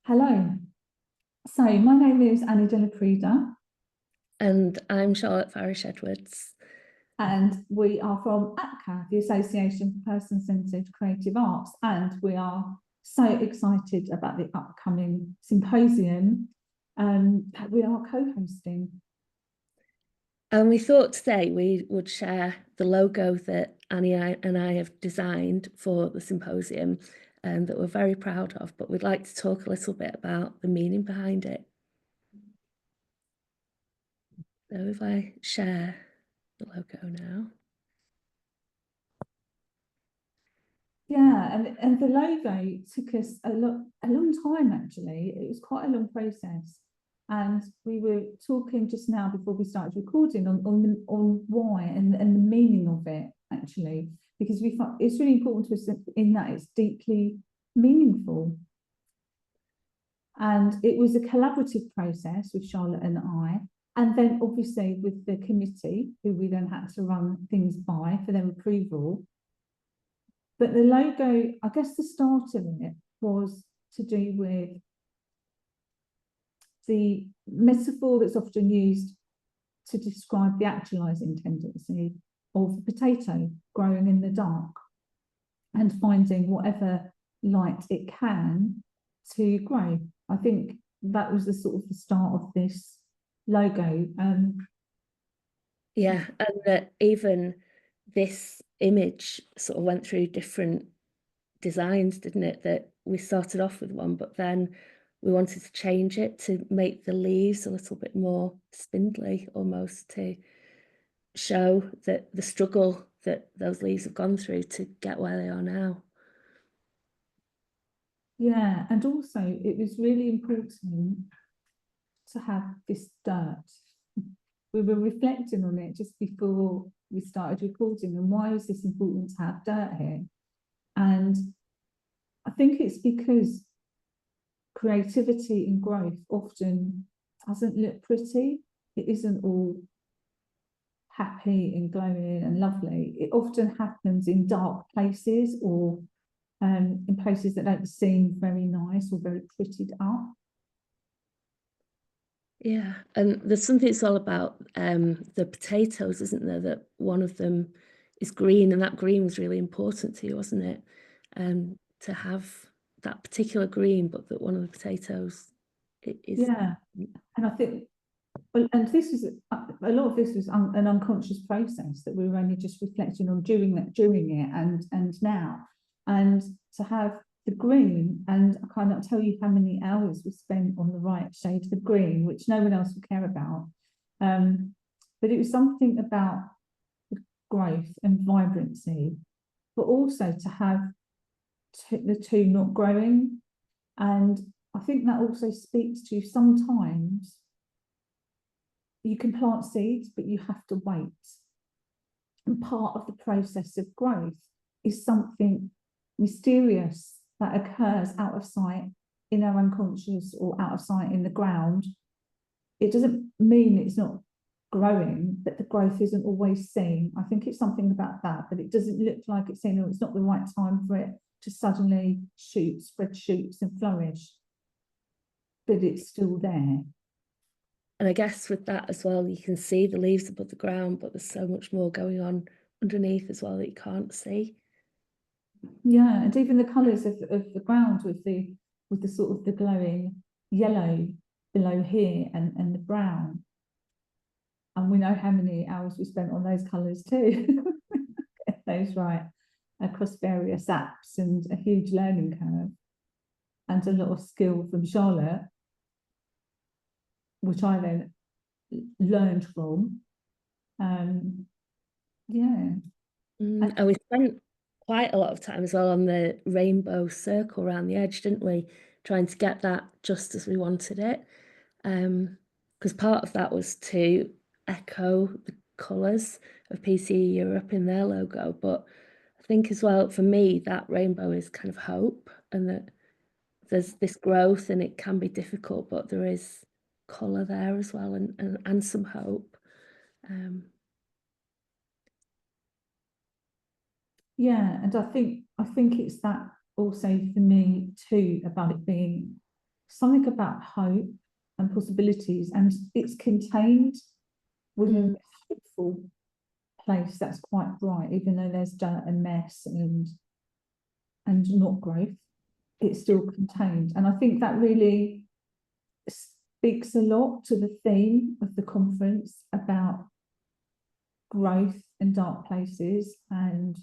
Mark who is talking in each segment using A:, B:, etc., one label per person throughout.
A: Hello. So my name is Annie Della Prida,
B: And I'm Charlotte Farish Edwards.
A: and we are from ACCA, the Association for Person-Centred Creative Arts, and we are so excited about the upcoming symposium that we are co-hosting.
B: And we thought today we would share the logo that Annie and I have designed for the symposium and that we're very proud of, but we'd like to talk a little bit about the meaning behind it. So if I share the logo now.
A: Yeah, and the logo took us a long time actually. It was quite a long process. And we were talking just now before we started recording on why and the meaning of it actually, because we find it's really important to us in that it's deeply meaningful. And it was a collaborative process with Charlotte and I, and then obviously with the committee, who we then had to run things by for their approval. But the logo, I guess the start of it was to do with the metaphor that's often used to describe the actualizing tendency of the potato growing in the dark and finding whatever light it can to grow. I think that was the sort of the start of this logo.
B: Yeah, and that even this image sort of went through different designs, didn't it? That we started off with one, but then we wanted to change it to make the leaves a little bit more spindly, almost to show that the struggle that those leaves have gone through to get where they are now.
A: Yeah, and also it was really important to have this dirt. We were reflecting on it just before we started recording, and why was this important to have dirt here? And I think it's because creativity and growth often doesn't look pretty. It isn't all happy and glowing and lovely. It often happens in dark places or in places that don't seem very nice or very prettied up.
B: Yeah, and there's something it's all about the potatoes, isn't there? That one of them is green, and that green was really important to you, wasn't it? To have that particular green, but that one of the potatoes is.
A: Yeah, and I think, and this was a lot of this was an unconscious process that we were only just reflecting on during it and now, and to have the green, and I cannot tell you how many hours we spent on the right shade of the green, which no one else would care about. But it was something about growth and vibrancy, but also to have the two not growing. And I think that also speaks to sometimes you can plant seeds, but you have to wait. And part of the process of growth is something mysterious that occurs out of sight in our unconscious or out of sight in the ground. It doesn't mean it's not growing, but the growth isn't always seen. I think it's something about that it doesn't look like it's seen, or it's not the right time for it to suddenly shoot, spread shoots and flourish, but it's still there.
B: And I guess with that as well, you can see the leaves above the ground, but there's so much more going on underneath as well that you can't see.
A: Yeah, and even the colours of the ground with the sort of the glowing yellow below here and the brown. And we know how many hours we spent on those colours too. Get those right across various apps, and a huge learning curve and a lot of skill from Charlotte, which I then learned from. Yeah.
B: And we spent quite a lot of time as well on the rainbow circle around the edge, didn't we? Trying to get that just as we wanted it. Because part of that was to echo the colours of PCE Europe in their logo. But I think as well, for me, that rainbow is kind of hope, and that there's this growth and it can be difficult, but there is colour there as well, and some hope.
A: Yeah, and I think it's that also for me too, about it being something about hope and possibilities, and it's contained within a hopeful place that's quite bright, even though there's dirt and mess and not growth, it's still contained. And I think that really speaks a lot to the theme of the conference about growth in dark places and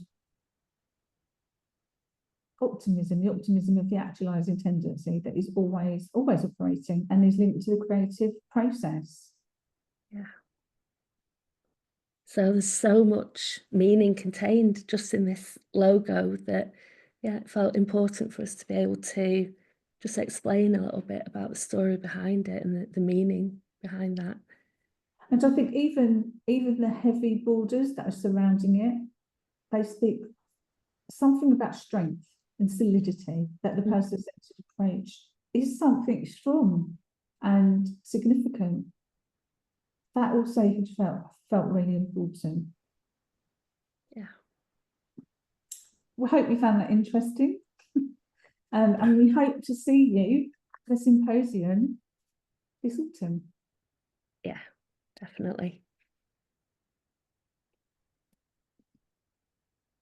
A: optimism, the optimism of the actualizing tendency that is always operating and is linked to the creative process.
B: Yeah. So there's so much meaning contained just in this logo that, yeah, it felt important for us to be able to just explain a little bit about the story behind it and the meaning behind that.
A: And I think even the heavy borders that are surrounding it, they speak something about strength and solidity, that the person-centered approach is something strong and significant. That also had felt really important.
B: Yeah.
A: We hope you found that interesting. And we hope to see you at the symposium this autumn.
B: Yeah, definitely.